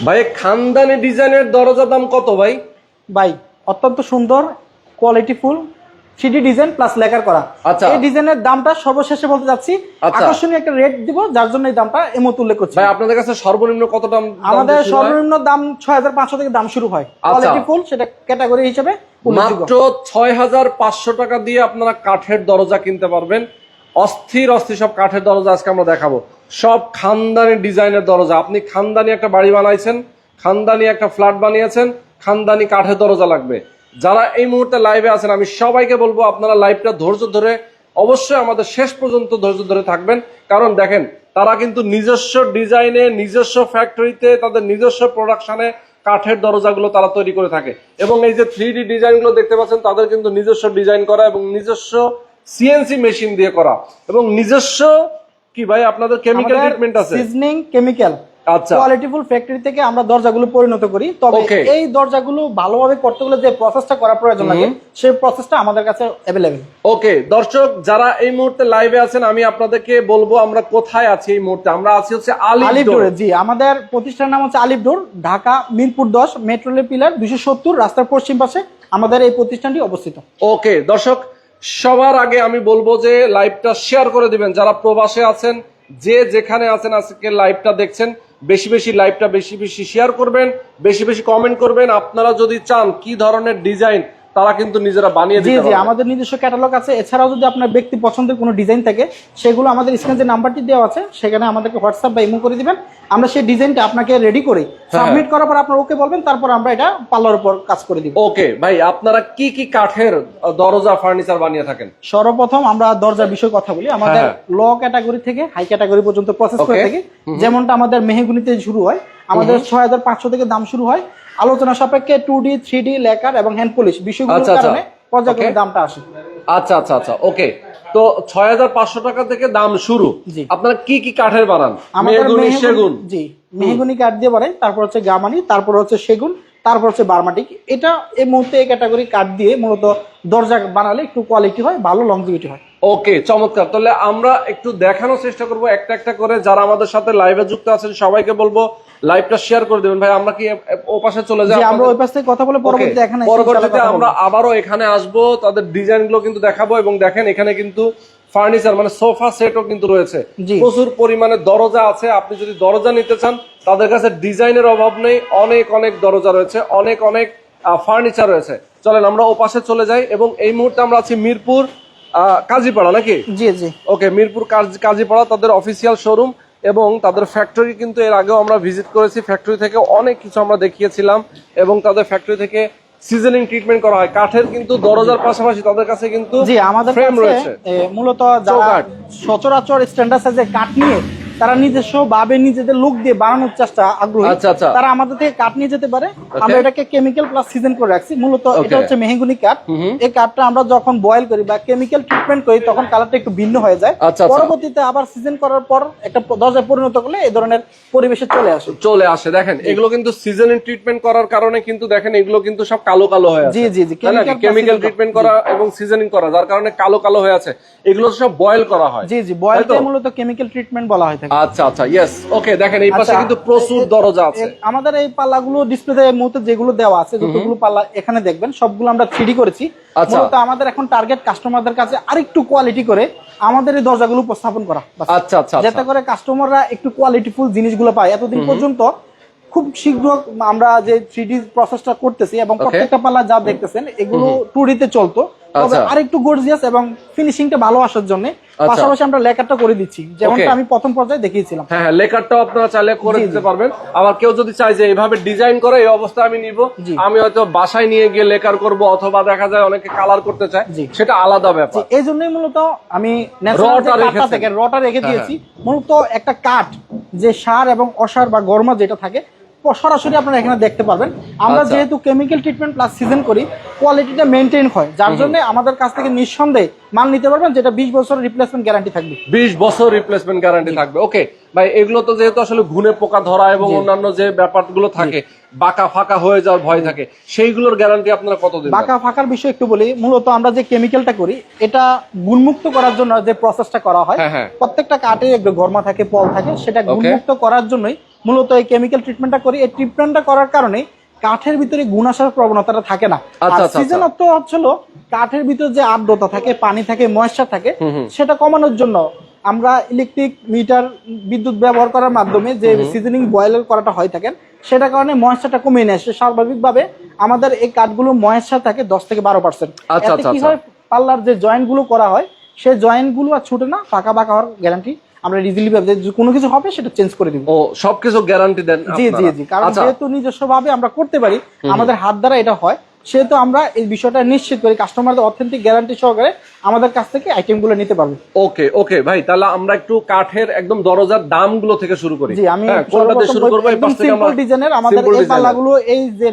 ভাই খানদানি ডিজাইনের দরজা দাম কত ভাই? ভাই অত্যন্ত সুন্দর কোয়ালিটিফুল 3D ডিজাইন প্লাস লেকার করা। আচ্ছা। এই ডিজাইনের দামটা সর্বশেষে বলতে যাচ্ছি, আচ্ছা। আকর্ষণীয় একটা রেট দিব, যার জন্য এই দামটা এই মুহূর্তে উল্লেখ করছি। ভাই আপনাদের কাছে সর্বনিম্ন কত দাম? আমাদের সর্বনিম্ন দাম 6500 থেকে দাম শুরু হয়। কোয়ালিটিফুল সেটা ক্যাটাগরি হিসেবে মাত্র 6500 টাকা দিয়ে আপনারা কাঠের দরজা কিনতে পারবেন। অস্থির অস্থির সব কাঠের দরজা আজকে আমরা দেখাবো, সব খানদানি ডিজাইনের দরজা। আপনি খানদানি একটা বাড়ি বানাইছেন, খানদানি একটা ফ্ল্যাট বানিয়েছেন, খানদানি কাঠের দরজা লাগবে। যারা এই মুহূর্তে লাইভে আছেন আমি সবাইকে বলবো আপনারা লাইভটা ধৈর্য ধরে অবশ্যই আমাদের শেষ পর্যন্ত ধৈর্য ধরে থাকবেন। কারণ দেখেন তারা কিন্তু নিজস্ব ডিজাইনে, নিজস্ব ফ্যাক্টরিতে, তাদের নিজস্ব প্রোডাকশনে কাঠের দরজাগুলো তারা তৈরি করে থাকে। এবং এই যে 3D ডিজাইনগুলো দেখতে পাচ্ছেন তাদের কিন্তু নিজস্ব ডিজাইন করা এবং নিজস্ব সিএনসি মেশিন দিয়ে করা এবং নিজস্ব কি ভাই আপনাদের কেমিক্যাল ট্রিটমেন্ট আছে, সিজনিং কেমিক্যাল। আচ্ছা, কোয়ালিটিফুল ফ্যাক্টরি থেকে আমরা দরজাগুলো পরিণত করি। তবে এই দরজাগুলো ভালোভাবে করতে গেলে যে প্রসেসটা করা প্রয়োজন লাগে সেই প্রসেসটা আমাদের কাছে अवेलेबल। ওকে দর্শক যারা এই মুহূর্তে লাইভে আছেন আমি আপনাদেরকে বলবো আমরা কোথায় আছি এই মুহূর্তে। আমরা আছি হচ্ছে আলিফ ডোরে। জি, আমাদের প্রতিষ্ঠানের নাম হচ্ছে Alif door, Dhaka Mirpur 10 metro rail pillar 270 রাস্তার পশ্চিম পাশে আমাদের এই প্রতিষ্ঠানটি অবস্থিত। ওকে দর্শক সবার আগে আমি বলবো যে লাইভটা শেয়ার করে দিবেন। যারা প্রবাসে আছেন, যে যেখানে আছেন আজকে লাইভটা দেখছেন, বেশি বেশি লাইভটা বেশি বেশি শেয়ার করবেন, বেশি বেশি কমেন্ট করবেন। আপনারা যদি চান কি ধরনের ডিজাইন তারা কিন্তু নিজেরা বানিয়ে দিতে পারবে। জি, আমাদের নিজস্ব ক্যাটালগ আছে। এছাড়াও যদি আপনার ব্যক্তি পছন্দের কোনো ডিজাইন থাকে সেগুলো আমাদের স্ক্রিনে যে নাম্বারটি দেওয়া আছে সেখানে আমাদেরকে হোয়াটসঅ্যাপ বা ইমো করে দিবেন। আমরা সেই ডিজাইনটা আপনাকে রেডি করে সাবমিট করার পর আপনার ওকে বলবেন, তারপর আমরা এটা পার্লার উপর কাজ করে দিব। ওকে ভাই আপনারা কি কি কাঠের দরজা ফার্নিচার বানিয়ে থাকেন? সর্বপ্রথম আমরা দরজার বিষয়ে কথা বলি। আমাদের লো ক্যাটাগরি থেকে হাই ক্যাটাগরি পর্যন্ত প্রসেস করে থাকি। যেমনটা আমাদের মেহগুনিতে শুরু হয়, আমাদের 6500 থেকে দাম শুরু হয়। আলোচনা সাপেক্ষে 2D 3D লেকার এবং হ্যান্ড পলিশ বিষয়গুলোর কারণে পর্যায়ক্রমে দামটা আসে। আচ্ছা আচ্ছা আচ্ছা ওকে। তো 6500 টাকা থেকে দাম শুরু। আপনারা কি কি কাঠের বানান? মেহগনি, সেগুন? জি, মেহগনি কাঠ দিয়ে বানাই, তারপর হচ্ছে গামানি, তারপর হচ্ছে সেগুন, তারপর হচ্ছে বার্মাটিক। এটা এই মুহূর্তে এই ক্যাটাগরি কাঠ দিয়ে মূলত দরজা বানালে একটু কোয়ালিটি হয়, ভালো লংজিভিটি হয়। ওকে চমৎকার। তাহলে আমরা একটু দেখানোর চেষ্টা করব একটা একটা করে। যারা আমাদের সাথে লাইভে যুক্ত আছেন সবাইকে বলবো লাইভটা শেয়ার করে দিবেন। ভাই আমরা কি ও পাশে চলে যাই? আমরা ওই পাশ থেকে কথা বলে পরবর্তীতে আমরা আবারও এখানে আসব, তাদের ডিজাইনগুলো কিন্তু দেখাবো। এবং দেখেন এখানে কিন্তু ফার্নিচার মানে সোফা সেটও কিন্তু রয়েছে, প্রচুর পরিমাণে দরজা আছে। আপনি যদি দরজা নিতে চান তাদের কাছে ডিজাইনের অভাব নেই, অনেক অনেক দরজা রয়েছে, অনেক অনেক ফার্নিচার রয়েছে। চলেন আমরা ও পাশে চলে যাই। এবং এই মুহূর্তে আমরা আছি মিরপুর কাজীপাড়া নাকি? জি জি ওকে, মিরপুর কাজীপাড়া তাদের অফিসিয়াল শোরুম এবং তাদের ফ্যাক্টরি কিন্তু এর আগেও আমরা ভিজিট করেছি। ফ্যাক্টরি থেকে অনেক কিছু আমরা দেখিয়েছিলাম এবং তাদের ফ্যাক্টরি থেকে সিজনিং ট্রিটমেন্ট করা হয় কাঠের কিন্তু দরজার পাশাপাশি তাদের কাছে কিন্তু জি আমাদের ফ্রেম রয়েছে। মূলত যারা সচরাচর স্ট্যান্ডার্ড সাইজের কাঠ নিয়ে তারা নিজস্ব ভাবে নিজেদের লুক দিয়ে বানানোর চেষ্টা আগ্রহী, তারা আমাদের থেকে কাঠ নিয়ে যেতে পারে। আমরা এটাকে কেমিক্যাল প্লাস সিজন করে রাখছি। মূলত এটা হচ্ছে মেহগনি কাঠ। এই কাঠটা আমরা যখন বয়েল করি বা কেমিক্যাল ট্রিটমেন্ট করি তখন কালারটা একটু ভিন্ন হয়ে যায়। পরবর্তীতে আবার সিজন করার পর একটা দরজায় পরিণত করলে এই ধরনের পরিবেশে চলে আসে। দেখেন এগুলো কিন্তু সিজনিং ট্রিটমেন্ট করার কারণে কিন্তু দেখেন এগুলো কিন্তু সব কালো কালো হয়ে আছে। জি কেমিক্যাল ট্রিটমেন্ট করা এবং সিজনিং করা যার কারণে কালো কালো হয়ে আছে। এগুলো সব বয়েল করা হয়। জি বয়েলকে মূলত কেমিক্যাল ট্রিটমেন্ট বলা হয় থাকে। আচ্ছা আচ্ছা ইয়েস ওকে। দেখেন এই পাশে কিন্তু প্রচুর দরজা আছে। আমাদের এই পাল্লাগুলো ডিসপ্লেতে এই মুহূর্তে যেগুলো দেওয়া আছে, যতগুলো পাল্লা এখানে দেখবেন সবগুলো আমরা 3D করেছি। মূলত আমাদের এখন টার্গেট কাস্টমারদের কাছে আরেকটু কোয়ালিটি করে আমাদের এই দরজাগুলো উপস্থাপন করা। আচ্ছা আচ্ছা যাতে করে কাস্টমাররা একটু কোয়ালিটিফুল জিনিসগুলো পায়। এতদিন পর্যন্ত খুব শীঘ্র আমরা যে 3D প্রসেসটা করতেছি এবং প্রত্যেকটা পাল্লা যা দেখতেছেন এগুলো 2D তে চলতো, তবে আরেকটু গর্জিয়াস এবং ফিনিশিংটা ভালো আসার জন্য পাশাপাশি আমরা লেকারটা করে দিচ্ছি, যেমনটা আমি প্রথম পর্যায়ে দেখিয়েছিলাম। হ্যাঁ লেকারটাও আপনারা চাইলে করে দিতে পারবেন। আবার কেউ যদি চায় যে এইভাবে ডিজাইন করে এই অবস্থা আমি নিব, আমি হয়তো বাসায় নিয়ে গিয়ে লেকার করব, অথবা দেখা যায় অনেকে কালার করতে চায়, সেটা আলাদা ব্যাপার। এই জন্যই মূলত আমি রটা রেখে দিয়েছি। মূলত একটা কাঠ যে সার এবং অসার বা গরমা যেটা থাকে সরাসরি আপনারা এখানে দেখতে পারবেন। আমরা যেহেতু কেমিক্যাল ট্রিটমেন্ট প্লাস সিজন করি, কোয়ালিটিটা মেনটেন হয়, যার জন্য আমাদের কাছ থেকে নিঃসন্দেহে মাল নিতে পারবেন, যেটা 20 বছর রিপ্লেসমেন্ট গ্যারান্টি থাকবে। 20 বছর রিপ্লেসমেন্ট গ্যারান্টি থাকবে। ওকে ভাই, এগুলো তো যেহেতু আসলে ঘুনে পোকা ধরা এবং অন্যান্য যে ব্যাপারগুলো থাকে, বাঁকা ফাঁকা হয়ে যাওয়ার ভয় থাকে, সেইগুলোর গ্যারান্টি আপনারা কতদিন? বাঁকা ফাঁকার বিষয় একটু বলি। মূলত আমরা যে কেমিক্যালটা করি এটা গুণমুক্ত করার জন্য যে প্রসেসটা করা হয়, প্রত্যেকটা কাঠে একটু গরমা থাকে, পল থাকে, সেটা গুণমুক্ত করার জন্যই মূলত এই কেমিক্যাল ট্রিটমেন্টটা করি। এই ট্রিটমেন্টটা করার কারণে কাঠের ভিতরে গুণ আসার প্রবণতাটা থাকে না। সিজনত্ব হচ্ছিল কাঠের ভিতরে যে আর্দ্রতা থাকে, পানি থাকে, ময়েশ্চার থাকে, সেটা কমানোর জন্য আমরা ইলেকট্রিক মিটার বিদ্যুৎ ব্যবহার করার মাধ্যমে যে সিজনিং বয়েল করাটা হয় থাকেন, সেটা কারণে ময়েশ্চারটা কমিয়ে নিয়ে আসে। স্বাভাবিকভাবে আমাদের এই কাঠগুলো ময়েশ্চার থাকে 10 থেকে 12%। এতে কি হয়, পাল্লার যে জয়েন্ট গুলো করা হয় সেই জয়েন্ট গুলো আর ছুটে না, ফাঁকা বাঁকা হওয়ার গ্যারান্টি আমরা ইজিলি ভাবে কোনো কিছু হবে সেটা চেঞ্জ করে দিব। ও সবকিছু গ্যারান্টি দেন? জি জি জি, কারণ যেহেতু নিজস্ব ভাবে আমরা করতে পারি, আমাদের হাত দ্বারা এটা হয়, সেহেতু আমরা এই বিষয়টা নিশ্চিত করি কাস্টমারদের অথেন্টিক গ্যারান্টি সহকারে আমাদের কাছ থেকে আইটেমগুলো নিতে পারবে। ওকে ওকে ভাই, তাহলে আমরা একটু কাঠের একদম দরজার দামগুলো থেকে শুরু করি। জি, আমি কোনটা শুরু করব? একদম সিম্পল ডিজাইনের আমাদের এই পাল্লাগুলো, এই যে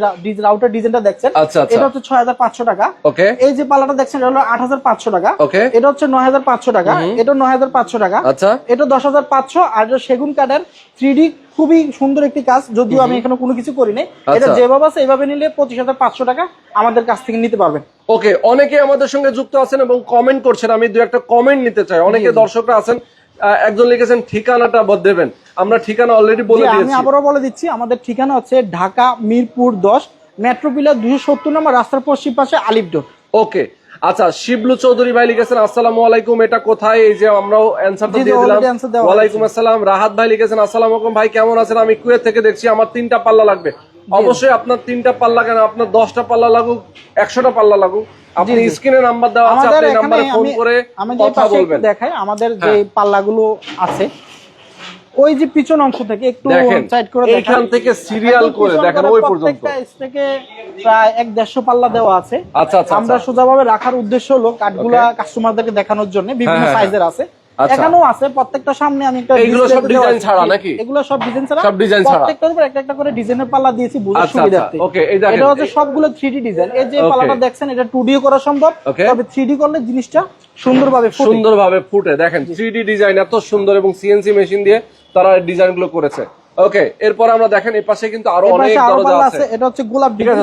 রাউটার ডিজাইনটা দেখছেন, এটা হচ্ছে 6500 টাকা। ওকে। এই যে পাল্লাটা দেখছেন এটা হলো 8500 টাকা। ওকে। এটা হচ্ছে 9500 টাকা। এটা 9500 টাকা। আচ্ছা। এটা 10500। আর এটা সেগুন কাঠের 3D, খুবই সুন্দর একটি কাজ, যদিও আমি এখানে কোনো কিছু করি নাই। এটা যেভাবে আছে এইভাবে নিলে 25500 টাকা আমাদের কাছ থেকে নিতে পারবেন। ওকে, অনেকে আমাদের সঙ্গে যুক্ত আছেন এবং কমেন্ট করছেন, আমি দু একটা কমেন্ট নিতে চাই। অনেকে দর্শকরা আছেন, একজন লিখেছেন ঠিকানাটা দেবেন। আমরা ঠিকানা অলরেডি বলে দিয়েছি, আমি আবারও বলে দিচ্ছি। আমাদের ঠিকানা হচ্ছে ঢাকা মিরপুর 10, মেট্রো পিলার 270 নম্বর, রাস্তার পশ্চিম পাশে আলিফডোর। ওকে। আচ্ছা, শিবলু চৌধুরী ভাই লিখেছেন আসসালামু আলাইকুম, এটা কোথায়? এই যে আমরাও অ্যানসারটা দিয়ে দিলাম। ওয়ালাইকুম আসসালাম। রাহাত ভাই লিখেছেন আসসালামু আলাইকুম ভাই, কেমন আছেন? আমি কুয়েত থেকে দেখছি, আমার 3টা পাল্লা লাগবে। অবশ্যই আপনার 3টা পাল্লা কেন, আপনার 10টা পাল্লা লাগুক, 100টা পাল্লা লাগুক, আপনি স্ক্রিনে নাম্বার দেওয়া আছে, আপনি নম্বরে ফোন করে কথা বলবেন। দেখাই আমাদের যে পাল্লাগুলো আছে, ওই যে পিছন অংশ থেকে একটু সাইড করে দেখেন, এখান থেকে সিরিয়াল করে দেখেন ওই পর্যন্ত থেকে প্রায় 150 পাল্লা দেওয়া আছে। আচ্ছা আচ্ছা, আমরা সোজাভাবে রাখার উদ্দেশ্য হলো কাঠগুলা কাস্টমারদেরকে দেখানোর জন্য বিভিন্ন সাইজের আছে। এখানেও আছে, প্রত্যেকটা সামনে আমি একটা, এগুলো সব ডিজাইন ছাড়া নাকি? এগুলো সব ডিজাইন ছাড়া, সব ডিজাইন ছাড়া, প্রত্যেকটার উপর একটা একটা করে ডিজাইনের পাল্লা দিয়েছি বুঝার সুবিধার্থে। ওকে, এই দেখেন এটা হচ্ছে সবগুলো 3D ডিজাইন। এই যে পাল্লাটা দেখছেন, এটা 2D করা সম্ভব, তবে 3D করলে জিনিসটা সুন্দরভাবে ফুটে। দেখেন 3D ডিজাইন এত সুন্দর, এবং সিএনসি মেশিন দিয়ে তারা ডিজাইন গুলো করেছে। ওকে, এরপর আমরা দেখেন এই পাশে কিন্তু আরো অনেক দরজা আছে। এটা হচ্ছে গোলাপ ডিজাইন,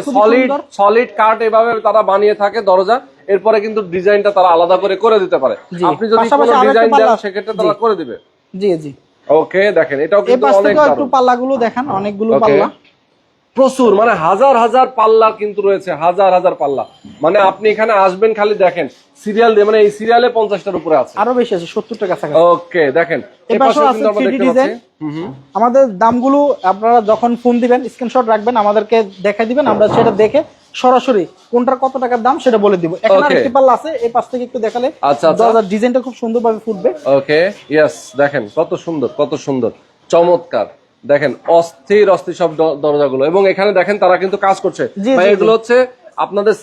সলিড কাঠ এভাবে তারা বানিয়ে থাকে দরজা। এরপরে কিন্তু ডিজাইনটা তারা আলাদা করে দিতে পারে। আপনি যদি কোনো ডিজাইন দেন সেক্ষেত্রে তারা করে দিবে। জি জি। ওকে, দেখেন এটাও কিন্তু অনেক দারুণ। একটু পাল্লাগুলো দেখেন, অনেকগুলো পাল্লা, প্রচুর, মানে হাজার হাজার পাল্লা কিন্তু রয়েছে, হাজার হাজার পাল্লা। মানে আপনি এখানে আসবেন, খালি দেখেন সিরিয়াল দিয়ে, মানে এই সিরিয়ালে 50টার উপরে আছে, আরো বেশি আছে, 70 টাকা আছে। ওকে, দেখেন এই পাশে কিন্তু আমরা দেখতে পাচ্ছি। আমাদের দামগুলো আপনারা যখন ফোন দিবেন, স্ক্রিনশট রাখবেন, আমাদেরকে দেখাই দিবেন, আমরা সেটা দেখে সরাসরি কোনটার কত টাকার দাম সেটা বলে দিব। এখানে আরেকটি পাল্লা আছে, এই পাশ থেকে একটু দেখালে দরজার ডিজাইনটা খুব সুন্দরভাবে ফুটবে। ওকে, ইয়েস, দেখেন কত সুন্দর, কত সুন্দর, চমৎকার। দেখেন অস্থির সব দরজাগুলো, এবং এখানে দেখেন তারা কিন্তু কাজ করছে। এগুলো হচ্ছে আপনাদের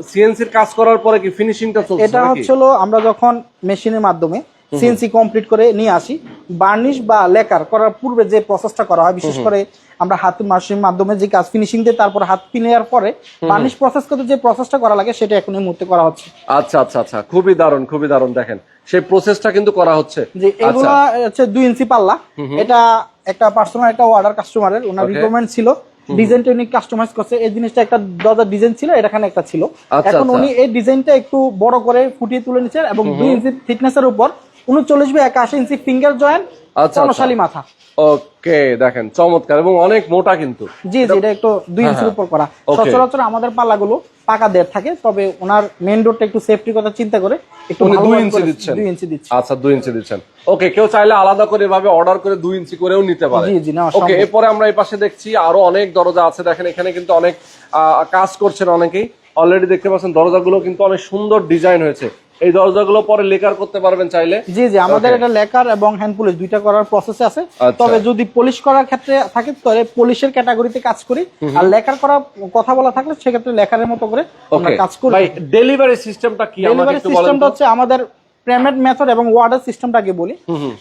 সিএনসির কাজ করার পরে কি ফিনিশিংটা চলছে? এটা হচ্ছিল আমরা যখন মেশিনের মাধ্যমে সিএনসি কমপ্লিট করে নিয়ে আসি, বার্নিশ বা লেকার করার পূর্বে যে প্রসেসটা করা হয়, বিশেষ করে আমরা হাত মেশিনের মাধ্যমে যে কাজ ফিনিশিং দিয়ে তারপর হাত পিনেয়ার পরে বার্নিশ প্রসেস করতে যে প্রসেসটা করা লাগে, সেটা এখন এই মুহূর্তে করা হচ্ছে। আচ্ছা আচ্ছা আচ্ছা, খুবই দারুণ, খুবই দারুণ। দেখেন সেই প্রসেসটা কিন্তু করা হচ্ছে। যে এগুলো হচ্ছে 2 ইঞ্চি পাল্লা। এটা একটা পার্সোনাল একটা অর্ডার কাস্টমারের, ওনার রিকোয়ারমেন্ট ছিল, ডিজাইনটা উনি কাস্টমাইজ করছে। এই জিনিসটা একটা দরজার ডিজাইন ছিল, এখানে একটা ছিল। এখন উনি এই ডিজাইনটা একটু বড় করে ফুটিয়ে তুলে নিচ্ছেন, এবং 2 ইঞ্চি থিকনেসের উপর 39/81 ইঞ্চি ফিঙ্গার জয়েন্ট, কর্ণশালী মাথা। ওকে, দেখেন চমৎকার, এবং অনেক মোটা কিন্তু। জি জি, এটা একটু 2 ইঞ্চির উপর করা। সচরাচর আমাদের পাল্লাগুলো পাকা দেড় থাকে, তবে ওনার মেইন ডোরটা একটু সেফটির কথা চিন্তা করে একটু 2 ইঞ্চি দিচ্ছেন। 2 ইঞ্চি দিচ্ছেন। আচ্ছা, 2 ইঞ্চি দিচ্ছেন। ওকে, কেউ চাইলে আলাদা করে এভাবে অর্ডার করে 2 ইঞ্চি করেও নিতে পারে। জি জি, না। ওকে, এরপরে আমরা এই পাশে দেখছি আরো অনেক দরজা আছে। দেখেন এখানে কিন্তু অনেক কাজ করছেন অনেকেই, অলরেডি দেখতে পাচ্ছেন দরজাগুলো কিন্তু অনেক সুন্দর ডিজাইন হয়েছে। এই দরজাগুলো পরে লেকার করতে পারবেন চাইলে। জি জি, আমাদের এটা লেকার এবং হ্যান্ড পলিশ দুইটা করার প্রসেস আছে। তবে যদি পলিশ করার ক্ষেত্রে থাকে তাহলে পলিশের ক্যাটাগরিতে কাজ করি, আর লেকার করা কথা বলা থাকলে সেক্ষেত্রে লেকারের মতো করে আমরা কাজ করি। ভাই, ডেলিভারি সিস্টেমটা কি? ডেলিভারি সিস্টেমটা হচ্ছে আমাদের পেমেন্ট মেথড এবং অর্ডার সিস্টেমটাকে বলি।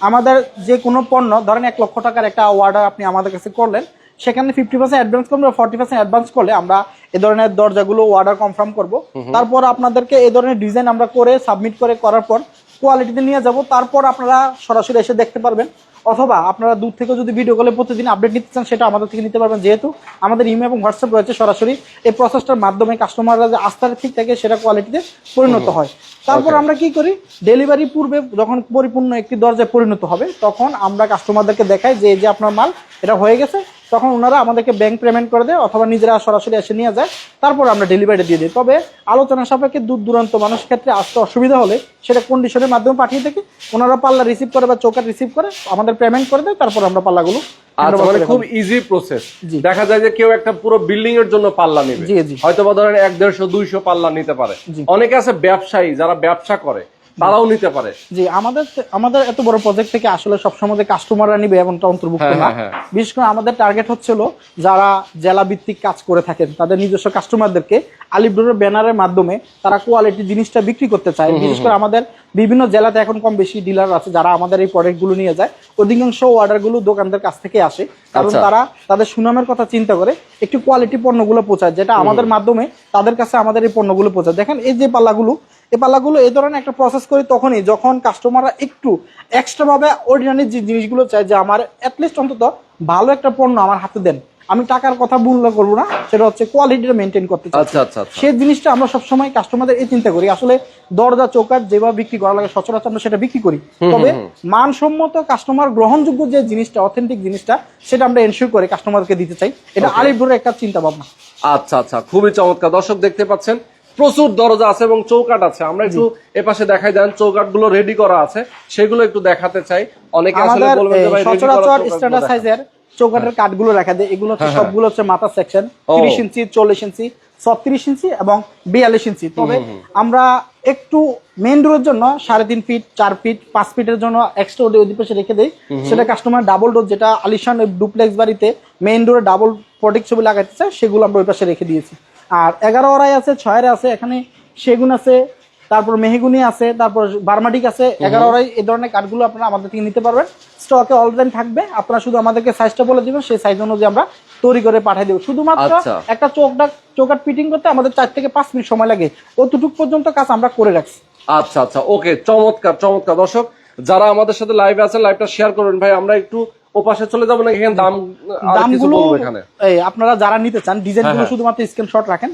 আমাদের যে কোনো পণ্য, ধরেন 1 লক্ষ টাকার একটা অর্ডার আপনি আমাদের কাছে করলেন, সেখানে 50% অ্যাডভান্স করলে, 40% অ্যাডভান্স করলে আমরা এই ধরনের দরজাগুলো অর্ডার কনফার্ম করব। তারপর আপনাদেরকে এই ধরনের ডিজাইন আমরা করে সাবমিট করার পর কোয়ালিটিতে নিয়ে যাব। তারপর আপনারা সরাসরি এসে দেখতে পারবেন অথবা আপনারা দূর থেকে যদি ভিডিও কলে প্রতিদিন আপডেট নিতে চান সেটা আমাদের থেকে নিতে পারবেন, যেহেতু আমাদের ইমেল এবং হোয়াটসঅ্যাপ রয়েছে। সরাসরি এই প্রসেসটার মাধ্যমে কাস্টমাররা যে আস্থার ঠিক থাকে সেটা কোয়ালিটিতে পরিণত হয়। তারপর আমরা কি করি, ডেলিভারি পূর্বে যখন পরিপূর্ণ একটি দরজায় পরিণত হবে তখন আমরা কাস্টমারদেরকে দেখাই যে এই যে আপনার মাল এটা হয়ে গেছে, তখন ওনারা আমাদেরকে ব্যাংক পেমেন্ট করে দেয় অথবা নিজেরা সরাসরি এসে নিয়ে যায়, তারপর আমরা ডেলিভারি দিয়ে দিই। তবে আলোচনা সাপেক্ষে দূর দূরান্ত মানুষের ক্ষেত্রে আসতে অসুবিধা হলে সেটা কন্ডিশনের মাধ্যমে পাঠিয়ে থাকি, ওনারা পাল্লা রিসিভ করে বা চৌকাট রিসিভ করে আমাদের পেমেন্ট করে দেয়, তারপর আমরা পাল্লাগুলো। আচ্ছা, মানে খুব ইজি প্রসেস। দেখা যায় যে কেউ একটা পুরো বিল্ডিং এর জন্য পাল্লা নেবে, হয়তো বা ধরেন 100, 150, 200 পাল্লা নিতে পারে। অনেকে আছে ব্যবসায়ী যারা ব্যবসা করে, তারাও নিতে পারে। জি, আমাদের এত বড় প্রজেক্ট থেকে আসলে সবসময় কাস্টমাররা নিবে এমনটা অন্তর্ভুক্ত না। বিশেষ করে আমাদের টার্গেট হচ্ছিল যারা জেলা ভিত্তিক কাজ করে থাকেন তাদের নিজস্ব কাস্টমারদেরকে আলিফ ডোরের ব্যানারের মাধ্যমে তারা কোয়ালিটি জিনিসটা বিক্রি করতে চায়। বিশেষ করে আমাদের বিভিন্ন জেলাতে এখন কম বেশি ডিলার আছে যারা আমাদের এই প্রোডাক্টগুলো নিয়ে যায়। অধিকাংশ অর্ডারগুলো দোকানদার কাছ থেকে আসে, কারণ তারা তাদের সুনামের কথা চিন্তা করে একটু কোয়ালিটি পণ্যগুলো পৌঁছায়, যেটা আমাদের মাধ্যমে তাদের কাছে আমাদের এই পণ্যগুলো পৌঁছায়। দেখেন এই যে পাল্লাগুলো এই ধরনের একটা প্রসেস করি তখনই যখন কাস্টমাররা একটু এক্সট্রা ভাবে অর্ডিনারি যে জিনিসগুলো চায় যে আমার অ্যাটলিস্ট অন্তত ভালো একটা পণ্য আমার হাতে দেন, আমি টাকার কথা মূল্য করবো না, সেটা হচ্ছে কোয়ালিটিটা মেনটেন করতে চাই। সেই জিনিসটা আমরা সবসময় কাস্টমারদের এই চিন্তা করি। আসলে দরজা চৌকাঠ যেভাবে বিক্রি করা লাগে সচরাচর আমরা সেটা বিক্রি করি, তবে মানসম্মত কাস্টমার গ্রহণযোগ্য যে জিনিসটা, অথেন্টিক জিনিসটা, সেটা আমরা এনশিওর করে কাস্টমারকে দিতে চাই। এটা আলিফ ডোরের একটা চিন্তা ভাবনা। আচ্ছা, খুবই চমৎকার। দর্শক দেখতে পাচ্ছেন প্রচুর দরজা আছে এবং চৌকাঠ আছে। আমরা একটু এপাশে দেখাই দেন, চৌকাঠ গুলো রেডি করা আছে, সেগুলো একটু দেখাতে চাই। অনেকে আসলে বলবেন যে ভাই সচরাচর স্ট্যান্ডার্ড সাইজের চৌকাঠের কাঠগুলো রাখা দেয়। এগুলো হচ্ছে সবগুলো হচ্ছে মাথা সেকশন 30 ইঞ্চি, 40 ইঞ্চি, 36 ইঞ্চি এবং 42 ইঞ্চি। তবে আমরা একটু মেইন ডোরের জন্য 3.5 ফিট, 4 ফিট, 5 ফিটের জন্য এক্সট্রা ওই পাশে রেখে দেই। সেটা কাস্টমার ডাবল ডোর, যেটা আলিশান ডুপ্লেক্স বাড়িতে মেইন ডোরে ডাবল প্রোটেক্ট ছবি লাগাইতে চায়, সেগুলো আমরা ওই পাশে রেখে দিয়েছি। আর 11 আড়াই আছে, 6 আছে, এখানে সেগুন আছে, তারপর মেহগুনি আছে, তারপর বার্মাটিক আছে। 11 আড়াই এই ধরনের কাঠগুলো আপনারা আমাদের থেকে নিতে পারবেন, স্টকে অল টাইম থাকবে। আপনারা শুধু আমাদেরকে সাইজটা বলে দিবেন, সেই সাইজ অনুযায়ী আমরা তৈরি করে পাঠিয়ে দেবো। শুধুমাত্র একটা চৌকাঠ ফিটিং করতে আমাদের 4 থেকে 5 মিনিট সময় লাগে, অতটুকু পর্যন্ত কাজ আমরা করে রাখছি। আচ্ছা, ওকে, চমৎকার। দর্শক যারা আমাদের সাথে লাইভে আছেন, লাইভটা শেয়ার করবেন। ভাই আমরা একটু ওপাশে চলে যাবো না, এখানে দামগুলো আপনারা যারা নিতে চান ডিজাইনগুলো শুধুমাত্র স্ক্রিনশট রাখেন।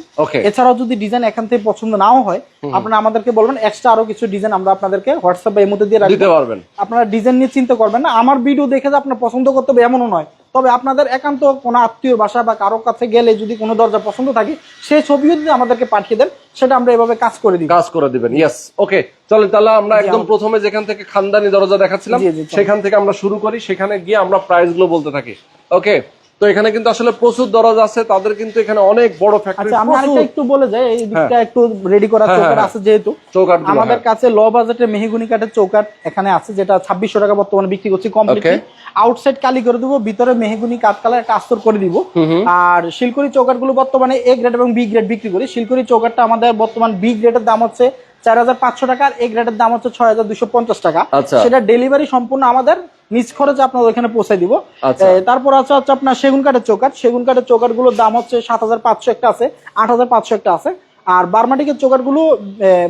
এছাড়াও যদি ডিজাইন এখান থেকে পছন্দ নাও হয়, আপনারা আমাদেরকে বলবেন, এক্সট্রা আরো কিছু ডিজাইন আমরা আপনাদেরকে হোয়াটসঅ্যাপ বা এর মধ্যে দিয়ে দিতে পারবেন। আপনারা ডিজাইন নিয়ে চিন্তা করবেন না। আমার ভিডিও দেখে যে আপনার পছন্দ করতে হবে এমনও নয়, তবে আপনাদের একান্ত কোনো আত্মীয় বাসা বা কারোর কাছে গেলে যদি কোনো দরজা পছন্দ থাকে, সেই ছবিও যদি আমাদেরকে পাঠিয়ে দেন, সেটা আমরা এভাবে কাজ করে দিবেন। ইয়েস, ওকে, চলেন তাহলে আমরা একদম প্রথমে যেখান থেকে খানদানি দরজা দেখাচ্ছিলাম সেখান থেকে আমরা শুরু করি, সেখানে গিয়ে আমরা প্রাইস গুলো বলতে থাকি। ওকে, তো এখানে কিন্তু আসলে প্রচুর দরজা আছে, তাদের কিন্তু এখানে অনেক বড় ফ্যাক্টরি। আমি আরেকটা একটু বলে যাই, এই দিকটা একটু রেডি করা চৌকাঠ আছে, যেহেতু আমাদের কাছে লো বাজেটের মেহগুনি কাঠের চৌকাঠ এখানে আছে, যেটা 2600 টাকা বর্তমানে বিক্রি করছি কমপ্লিটলি। আউটসাইড কালি করে দিব, ভিতরে মেহগুনি কাঠ কালার একটা আস্তর করে দিব। আর শিলকুড়ি চৌকাঠ গুলো বর্তমানে এ গ্রেড এবং বি গ্রেড বিক্রি করি। শিলকুড়ি চৌকাঠটা আমাদের বর্তমান বি গ্রেডের দাম হচ্ছে 4500 টাকা, আর এ গ্রেডের দাম হচ্ছে 6250 টাকা। সেটা ডেলিভারি সম্পূর্ণ আমাদের নিজ খরচে আপনাদের ওখানে পৌঁছে দিব। তারপর আছে আপনার সেগুন কাঠের চৌকাঠ গুলোর দাম হচ্ছে 7500 একটা আছে, 8500 একটা আছে। আর বার্মাটিকের চৌকাঠ গুলো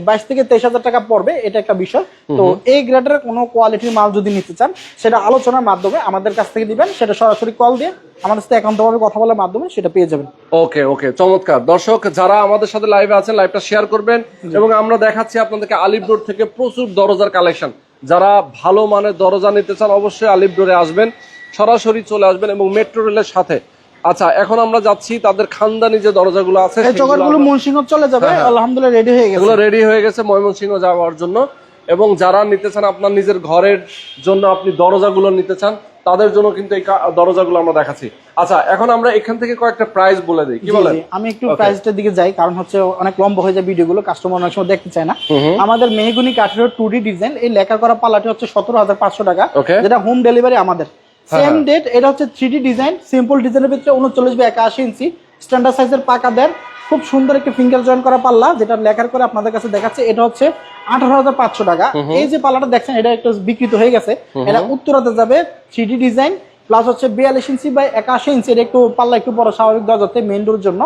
22 থেকে 23,000 টাকা পড়বে, এটা একটা বিষয়। তো এই গ্রেডের কোনো কোয়ালিটির মাল যদি নিতে চান, সেটা আলোচনার মাধ্যমে আমাদের কাছ থেকে দিবেন, সেটা সরাসরি কল দিয়ে আমাদের সাথে একান্তভাবে কথা বলার মাধ্যমে সেটা পেয়ে যাবেন। ওকে, চমৎকার। দর্শক যারা আমাদের সাথে লাইভে আছেন, লাইভটা শেয়ার করবেন এবং আমরা দেখাচ্ছি আপনাদেরকে আলিফ ডোর থেকে প্রচুর দরজার কালেকশন। যারা ভালো মানের দরজা নিতে চান, অবশ্যই আলিফ ডোরে আসবেন, সরাসরি চলে আসবেন এবং মেট্রো রেলের সাথে। আচ্ছা, এখন আমরা যাচ্ছি তাদের খানদানি যে দরজাগুলো আছে, চৌকাঠগুলো ময়মনসিংহ চলে যাবে, আলহামদুলিল্লাহ রেডি হয়ে গেছে ময়মনসিংহ যাওয়ার জন্য। এবং যারা নিতে চান আপনার নিজের ঘরের জন্য, আপনি দরজাগুলো নিতে চান, তাদের জন্য কিন্তু এই দরজাগুলো আমরা দেখাচ্ছি। আচ্ছা, এখন আমরা এখান থেকে কয়েকটা প্রাইস বলে দিই, কি বলেন? আমি একটু প্রাইসটার দিকে যাই, কারণ হচ্ছে অনেক লম্বা হয়ে যায় ভিডিওগুলো, কাস্টমার অনেক সময় দেখতে চায় না। আমাদের মেহগুনি কাঠের 2D ডিজাইন, এই লেখা করা পাল্লাটি হচ্ছে 17,500 টাকা, যেটা হোম ডেলিভারি আমাদের। সেম ডেট, এটা হচ্ছে 3D ডিজাইন, সিম্পল ডিজাইনের ভিতরে 39 বাই 81 ইঞ্চি স্ট্যান্ডার্ড সাইজের পাকা দেড়, খুব সুন্দর একটি ফিঙ্গার জয়েন করা পাল্লা, যেটা লেখার করে আপনাদের কাছে দেখাচ্ছে। এটা হচ্ছে 18,500 টাকা। এই যে পাল্লাটা দেখছেন, এটা একটু বিকৃত হয়ে গেছে, এটা উত্তরাতে যাবে। 3D ডিজাইন প্লাস হচ্ছে 42 ইঞ্চি বাই 81 ইঞ্চি, এটা একটু পাল্লা একটু বড় স্বাভাবিক দরজাতে মেইন ডোর জন্য।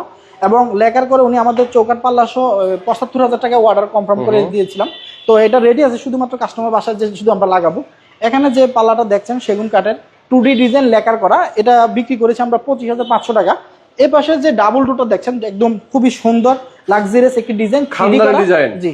এবং লেখার করে উনি আমাদের চৌকাঠ পাল্লা সহ 75,000 টাকা অর্ডার কনফার্ম করে দিয়েছিলাম। তো এটা রেডি আছে, শুধুমাত্র কাস্টমার বাসায় যে শুধু আমরা লাগাবো। এখানে যে পাল্লাটা দেখছেন সেগুন কাঠের 2D ডিজাইন লেকার করা, এটা বিক্রি করেছি আমরা 25,500 টাকা। এই পাশে যে ডাবল ডোরটা দেখছেন একদম খুবই সুন্দর লাক্সারিয়াস একটি ডিজাইন, জি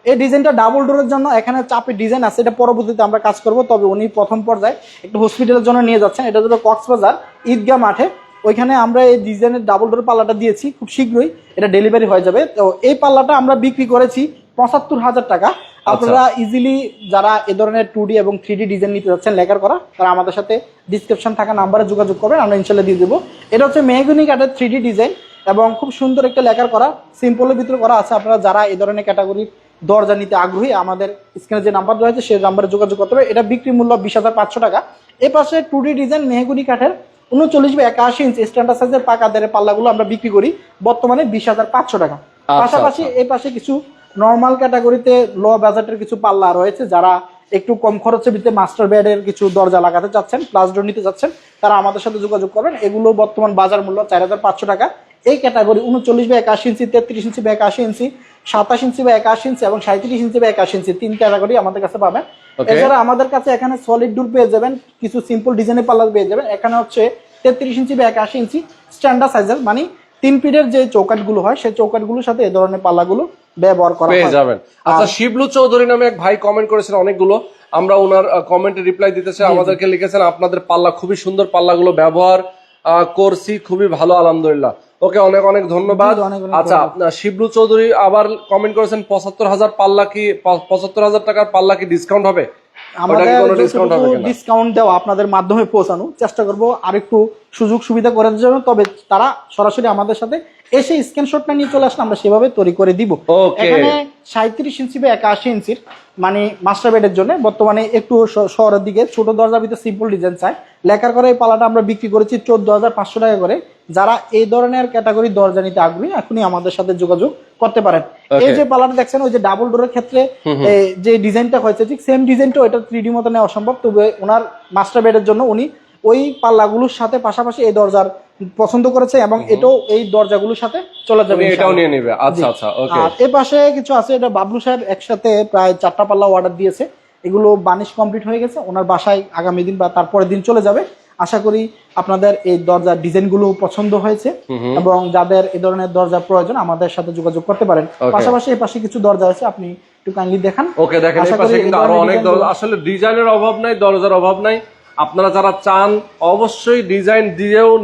এই ডিজাইনটা ডাবল ডোরের জন্য এখানে চাপের ডিজাইন আছে, এটা পরবর্তীতে আমরা কাজ করব। তবে উনি প্রথম পর্যায়ে একটু হসপিটালের জন্য নিয়ে যাচ্ছেন, এটা হলো কক্সবাজার ঈদগাহ মাঠে, ওইখানে আমরা এই ডিজাইনের ডাবল ডোর পাল্লাটা দিয়েছি, খুব শীঘ্রই এটা ডেলিভারি হয়ে যাবে। তো এই পাল্লাটা আমরা বিক্রি করেছি 75,000 টাকা। আপনারা ইজিলি যারা এ ধরনের 2D এবং 3D ডিজাইন নিতে যাচ্ছেন লেকার করা, তারা আমাদের সাথে ডিসক্রিপশন থাকা নাম্বারে যোগাযোগ করবেন, আমরা ইনশাল্লাহ দিয়ে দেবো। এটা হচ্ছে মেহগনি কাঠের 3D ডিজাইন এবং খুব সুন্দর একটা লেকার করা, সিম্পলের ভিতরে করা আছে। আপনারা যারা এই ধরনের ক্যাটাগরির দরজা নিতে আগ্রহী, আমাদের স্ক্রিনে যে নাম্বার দেওয়া হয়েছে সেই নাম্বারে যোগাযোগ করতে হবে। এটা বিক্রি মূল্য 20,500 টাকা। এ পাশে 2D ডিজাইন মেহগনি কাঠের 39/81 ইঞ্চি স্ট্যান্ডার্ড সাইজের পাকা দেড়ের পাল্লাগুলো আমরা বিক্রি করি বর্তমানে 20,500 টাকা। পাশাপাশি এই পাশে কিছু নর্মাল ক্যাটাগরিতে লো বাজেটের কিছু পাল্লা রয়েছে, যারা একটু কম খরচের ভিতরে মাস্টার বেডের কিছু দরজা লাগাতে চাচ্ছেন, প্লাস ডোর নিতে চাচ্ছেন, তারা আমাদের সাথে যোগাযোগ করবেন। এগুলো বর্তমান বাজার মূল্য 4,500 টাকা। এই ক্যাটাগরি 39/81 ইঞ্চি, 33 ইঞ্চি/81 ইঞ্চি, 27 ইঞ্চি/81 ইঞ্চি এবং 37 ইঞ্চি/81 ইঞ্চি, 3 ক্যাটাগরি আমাদের কাছে পাবেন। এছাড়া আমাদের কাছে এখানে সলিড ডোর পেয়ে যাবেন, কিছু সিম্পল ডিজাইনের পাল্লা পেয়ে যাবেন। এখানে হচ্ছে 33 ইঞ্চি/81 ইঞ্চি স্ট্যান্ডার্ড সাইজের, মানে 3 ফিটের যে চৌকাটগুলো হয় সেই চৌকাটগুলোর সাথে এই ধরনের পাল্লাগুলো ব্যবহার করা পেয়ে যাবেন। আচ্ছা, শিবলু চৌধুরী নামে এক ভাই কমেন্ট করেছেন অনেকগুলো, আমরা ওনার কমেন্টে রিপ্লাই দিতেছি। আমাদেরকে লিখেছেন আপনাদের পাল্লা খুবই সুন্দর, পাল্লাগুলো ব্যবহার করছি, খুবই ভালো, আলহামদুলিল্লাহ। ওকে, অনেক অনেক ধন্যবাদ। আচ্ছা, শিবলু চৌধুরী আবার কমেন্ট করেছেন 75,000 পাল্লা কি 75,000 টাকার পাল্লা কি ডিসকাউন্ট হবে? আমাদের ডিসকাউন্ট দেওয়া আপনাদের মাধ্যমে পৌঁছানো চেষ্টা করব, আর একটু সুযোগ সুবিধা করার জন্য। তবে তারা সরাসরি আমাদের সাথে এসে স্ক্রিনশটটা নিয়ে চলে আসলে আমরা সেভাবে তৈরি করে দিব। এখানে 37 ইঞ্চি/81 ইঞ্চির মানে মাস্টার বেডের জন্য বর্তমানে একটু শহরের দিকে ছোট দরজার ভিতরে সিম্পল ডিজাইন চাই, লেখার করে এই পালাটা আমরা বিক্রি করেছি 14,500 টাকা করে। যারা এই ধরনের ক্যাটাগরি দরজা নিতে আগ্রহী এখনই আমাদের সাথে যোগাযোগ করতে পারেন। এই যে পালাটা দেখছেন ওই যে ডাবল ডোরের ক্ষেত্রে যে ডিজাইনটা হয়েছে ঠিক সেম ডিজাইনটা, ওইটা 3D মতো নেওয়া অসম্ভব, তবে ওনার মাস্টার বেডের জন্য উনি ওই পাল্লাগুলোর সাথে পাশাপাশি এই দরজার পছন্দ করেছে এবং এটাও এই দরজাগুলোর সাথে চলে যাবে, এটাও নিয়ে নেবে। আচ্ছা আচ্ছা, ওকে। আর এই পাশে কিছু আছে, এটা বাবলু সাহেব একসাথে প্রায় 4টা পাল্লা অর্ডার দিয়েছে, এগুলো বানিশ কমপ্লিট হয়ে গেছে, ওনার বাসায় আগামী দিন বা তারপরের দিন চলে যাবে। আশা করি আপনাদের এই দরজার ডিজাইনগুলো পছন্দ হয়েছে এবং যাদের এই ধরনের দরজার প্রয়োজন আমাদের সাথে যোগাযোগ করতে পারেন। পাশাপাশি এই পাশে কিছু দরজা আছে, আপনি একটু কাইন্ডলি দেখান। ওকে, দেখেন এই পাশে কিন্তু আরো অনেক দরজা, আসলে ডিজাইনের অভাব নাই, দরজার অভাব নাই। আপনারা যারা চান অবশ্যই ডিজাইন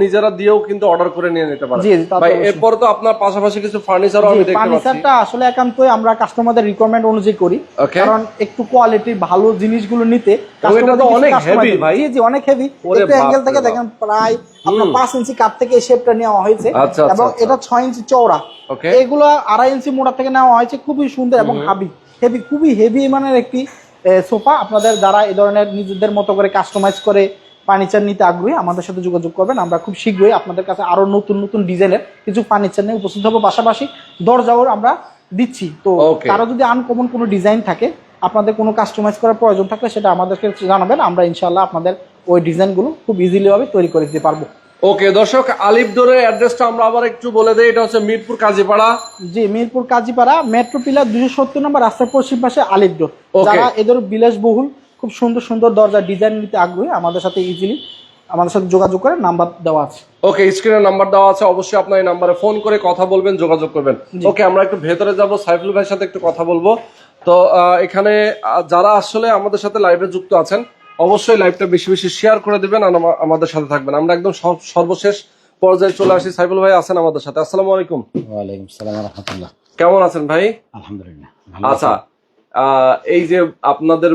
নিজেরা দিয়েও কিন্তু অর্ডার করে নিয়ে নিতে পারেন। ভাই, এরপর তো আপনার পাশাপাশি কিছু ফার্নিচারও আমি দেখতে পাচ্ছি। ফার্নিচারটা আসলে একান্তই আমরা কাস্টমারদের রিকোয়ারমেন্ট অনুযায়ী করি, কারণ একটু কোয়ালিটি ভালো জিনিসগুলো নিতে কাস্টমারদের অনেক হেভি ভাই, জি অনেক হেভি। একটু অ্যাঙ্গেল থেকে দেখেন প্রায় আপনার 5 ইঞ্চি কাঠ থেকে এই শেপটা নেওয়া হয়েছে এবং এটা 6 ইঞ্চি চওড়া, এগুলো 2.5 ইঞ্চি মোটা থেকে নেওয়া হয়েছে, খুবই সুন্দর এবং হেভি খুবই হেভি মানের একটি সোফা। আপনাদের যারা এই ধরনের নিজেদের মতো করে কাস্টমাইজ করে ফার্নিচার নিতে আগ্রহী আমাদের সাথে যোগাযোগ করবেন। আমরা খুব শীঘ্রই আপনাদের কাছে আরো নতুন নতুন ডিজাইনের কিছু ফার্নিচার নিয়ে উপস্থিত হবো, পাশাপাশি দরজাও আমরা দিচ্ছি। তো কারো যদি আনকমন কোনো ডিজাইন থাকে, আপনাদের কোনো কাস্টমাইজ করার প্রয়োজন থাকলে সেটা আমাদেরকে জানাবেন, আমরা ইনশাআল্লাহ আপনাদের ওই ডিজাইনগুলো খুব ইজিলি ভাবে তৈরি করে দিতে পারবো। ওকে দর্শক, আলিফ ডোরের অ্যাড্রেসটা আমরা আবার একটু বলে দেই, এটা হচ্ছে মিরপুর কাজীপাড়া। জি, মিরপুর কাজীপাড়া মেট্রো পিলার 270 নম্বর রাস্তার পশ্চিম পাশে আলিফ ডোর। যারা এদের বিলাসবহুল খুব সুন্দর সুন্দর দরজা ডিজাইন নিতে আগ্রহী আমাদের সাথে ইজিলি আমাদের সাথে যোগাযোগ করে, নাম্বার দেওয়া আছে। ওকে, স্ক্রিনে নাম্বার দেওয়া আছে, অবশ্যই আপনার এই নাম্বারে ফোন করে কথা বলবেন, যোগাযোগ করবেন। ওকে, আমরা একটু ভেতরে যাব, সাইফুল ভাইয়ের সাথে একটু কথা বলবো। তো এখানে যারা আসলে আমাদের সাথে লাইভে যুক্ত আছেন অবশ্যই লাইভটা বেশি বেশি শেয়ার করে দিবেন, আমাদের সাথে থাকবেন। আমরা একদম সর্বশেষ পর্যায়ে চলে আসি। সাইফুল ভাই আছেন আমাদের সাথে, আসসালামু আলাইকুম। ওয়ালাইকুম আসসালাম ওয়া রাহমাতুল্লাহ। কেমন আছেন ভাই? আলহামদুলিল্লাহ। আচ্ছা, এই যে আপনাদের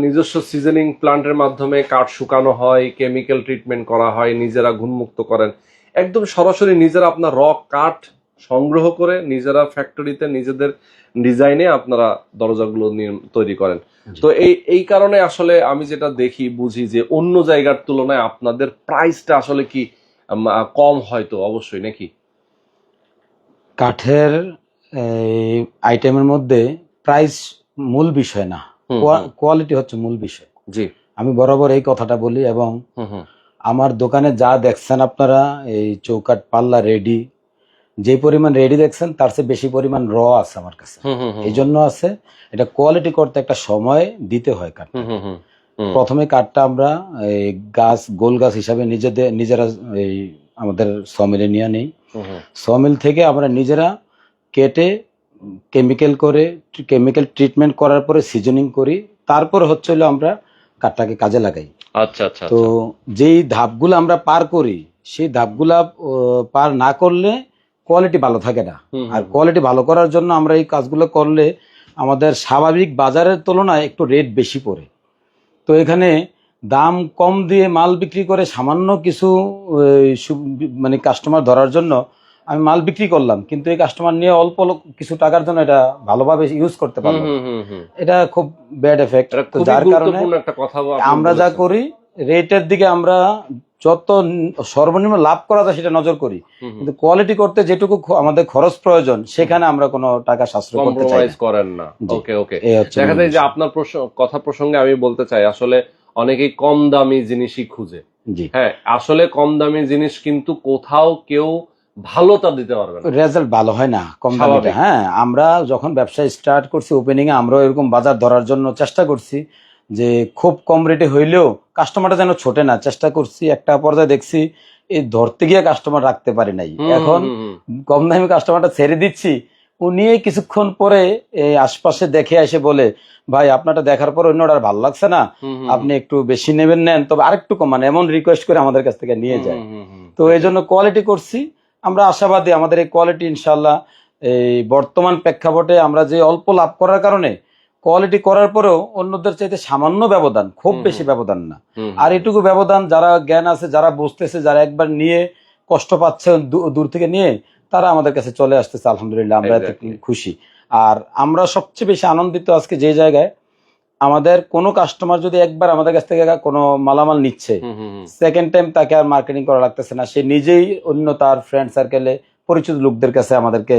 নিজস্ব সিজনিং প্লান্টের মাধ্যমে কাঠ শুকানো হয়, কেমিক্যাল ট্রিটমেন্ট করা হয়, নিজেরা ঘুণমুক্ত করেন, একদম সরাসরি নিজেরা আপনার র কাঠ সংগ্রহ করে নিজেরা ফ্যাক্টরিতে নিজেদের ডিজাইনে আপনারা দরজাগুলো তৈরি করেন। তো এই কারণে আসলে আমি যেটা দেখি বুঝি যে অন্য জায়গার তুলনায় আপনাদের প্রাইসটা আসলে কি কম হয়তো, অবশ্যই নাকি? কাঠের আইটেমের মধ্যে প্রাইস মূল বিষয় না, কোয়ালিটি হচ্ছে মূল বিষয়। জি, আমি বরাবর এই কথাটা বলি এবং আমার দোকানে যা দেখছেন আপনারা, এই চৌকাঠ পাল্লা রেডি, যে পরিমাণ রেডি দেখছেন তার চেয়ে বেশি পরিমাণ র আছে আমার কাছে। এই জন্য আছে, এটা কোয়ালিটি করতে একটা সময় দিতে হয় কাঠ। প্রথমে কাঠটা আমরা এই গাছ গোল গাছ হিসাবে নিজেরা এই আমাদের সমিলে নিয়ে নেই। সমিল থেকে আমরা নিজেরা কেটে কেমিক্যাল ট্রিটমেন্ট করার পরে সিজনিং করি, তারপর হচ্ছে হলো আমরা কাঠটাকে কাজে লাগাই। আচ্ছা আচ্ছা। তো যেই ধাপগুলো আমরা পার করি সেই ধাপগুলা পার না করলে কোয়ালিটি ভালো থাকে না। আর কোয়ালিটি ভালো করার জন্য আমরা এই কাজগুলো করলে আমাদের স্বাভাবিক বাজারের তুলনায় একটু রেট বেশি পড়ে। তো এখানে দাম কম দিয়ে মাল বিক্রি করে সামান্য কিছু মানে কাস্টমার ধরার জন্য আমি মাল বিক্রি করলাম, কিন্তু এই কাস্টমার নিয়ে অল্প কিছু টাকার জন্য এটা ভালোভাবে ইউজ করতে পারবো, এটা খুব ব্যাড এফেক্ট। যার কারণে আমরা যা করি রেটের দিকে আমরা যত সর্বনিম্ন লাভ করা যায় সেটা নজর করি, কিন্তু কোয়ালিটি করতে যেটুকু আমাদের খরচ প্রয়োজন সেখানে আমরা কোনো টাকা সাশ্রয় করতে চাই না। ওকে ওকে। দেখা যায় যে আপনার কথা প্রসঙ্গে আমি বলতে চাই, আসলে অনেকেই কম দামি জিনিসই খুঁজে। হ্যাঁ, আসলে কম দামি জিনিস কিন্তু কোথাও কেউ ভালোটা দিতে পারবে না, রেজাল্ট ভালো হয় না কম দামিটা। হ্যাঁ, আমরা যখন ব্যবসা স্টার্ট করছি ওপেনিং এ আমরাও এরকম বাজার ধরার জন্য চেষ্টা করছি যে খুব কম রেটে হইলেও কাস্টমারটা যেন ছোটে না, চেষ্টা করছি। একটা পর্যায়ে দেখছি এই ধরতে গিয়ে কাস্টমার রাখতে পারি নাই, এখন কম দামি কাস্টমারটা ছেড়ে দিচ্ছি। উনি কিছুক্ষণ পরে এই আশপাশে দেখে এসে বলে, ভাই আপনারটা দেখার পর অন্য অর্ডার ভালো লাগছে না, আপনি একটু বেশি নেবেন, নেন তবে আরেকটু কমান, এমন রিকোয়েস্ট করে আমাদের কাছ থেকে নিয়ে যায়। তো এই জন্য কোয়ালিটি করছি, আমরা আশাবাদী আমাদের এই কোয়ালিটি ইনশাল্লাহ এই বর্তমান প্রেক্ষাপটে আমরা যে অল্প লাভ করার কারণে কোয়ালিটি করার পরেও অন্যদের চাইতে সামান্য ব্যবধান, খুব বেশি ব্যবধান না। আর এটুকু ব্যবধান যারা জ্ঞান আছে, যারা বুঝতেছে, যারা একবার নিয়ে কষ্ট পাচ্ছে দূর থেকে নিয়ে, তারা আমাদের কাছে চলে আসতেছে, আলহামদুলিল্লাহ আমরা এতে খুশি। আর আমরা সবচেয়ে বেশি আনন্দিত আজকে যে জায়গায় আমাদের কোনো কাস্টমার যদি একবার আমাদের কাছ থেকে কোনো মালামাল নিচ্ছে, সেকেন্ড টাইম তাকে আর মার্কেটিং করা লাগতেছে না, সে নিজেই অন্য তার ফ্রেন্ড সার্কেলে পরিচিত লোকদের কাছে আমাদেরকে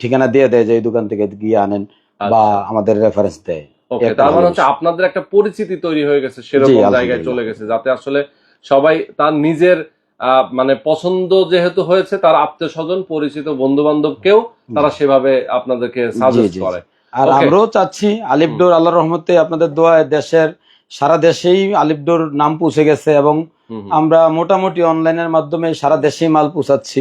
ঠিকানা দিয়ে দেয় যে এই দোকান থেকে গিয়ে আনেন, বা আমাদের রেফারেন্স দেয়। তার মানে হচ্ছে আপনাদের একটা পরিচিতি তৈরি হয়ে গেছে, সেরকম জায়গায় চলে গেছে, যাতে আসলে সবাই তার নিজের মানে পছন্দ যেহেতু হয়েছে, তার আত্মীয় স্বজন পরিচিত বন্ধু বান্ধবকেও তারা সেভাবে আপনাদেরকে সাজেস্ট করে। আর আমরাও চাচ্ছি আলিফডোর আল্লাহর রহমতে আপনাদের দোয়ায় দেশের সারা দেশেই আলিফডোর নাম পৌঁছে গেছে, এবং আমরা মোটামুটি অনলাইনের মাধ্যমে সারা দেশেই মাল পৌঁছাচ্ছি।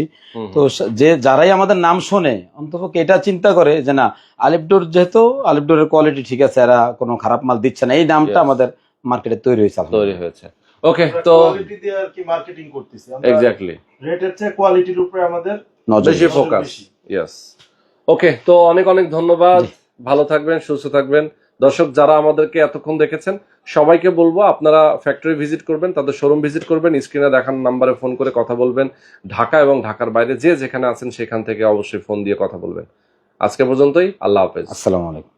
তো যে যারাই আমাদের নাম শোনে অন্তত এটা চিন্তা করে যে না, আলিফডোর যেহেতু আলিফডোরের কোয়ালিটি ঠিক আছে, এরা কোনো খারাপ মাল দিচ্ছে না, এই নামটা আমাদের মার্কেটে তৈরি হয়েছে। ওকে, তো কোয়ালিটি দিয়ে আর কি মার্কেটিং করতেছি আমরা, এক্স্যাক্টলি রেটের চেয়ে কোয়ালিটির উপরে আমাদের বেশি ফোকাস। ইয়েস, ওকে। তো অনেক অনেক ধন্যবাদ, ভালো থাকবেন, সুস্থ থাকবেন। দর্শক যারা আমাদেরকে এতক্ষণ দেখেছেন সবাইকে বলবো আপনারা ফ্যাক্টরি ভিজিট করবেন, তাদের শোরুম ভিজিট করবেন, স্ক্রিনে দেখানো নাম্বারে ফোন করে কথা বলবেন। ঢাকা এবং ঢাকার বাইরে যে যেখানে আছেন সেখান থেকে অবশ্যই ফোন দিয়ে কথা বলবেন। আজকে পর্যন্তই, আল্লাহ হাফেজ, আসসালামু আলাইকুম।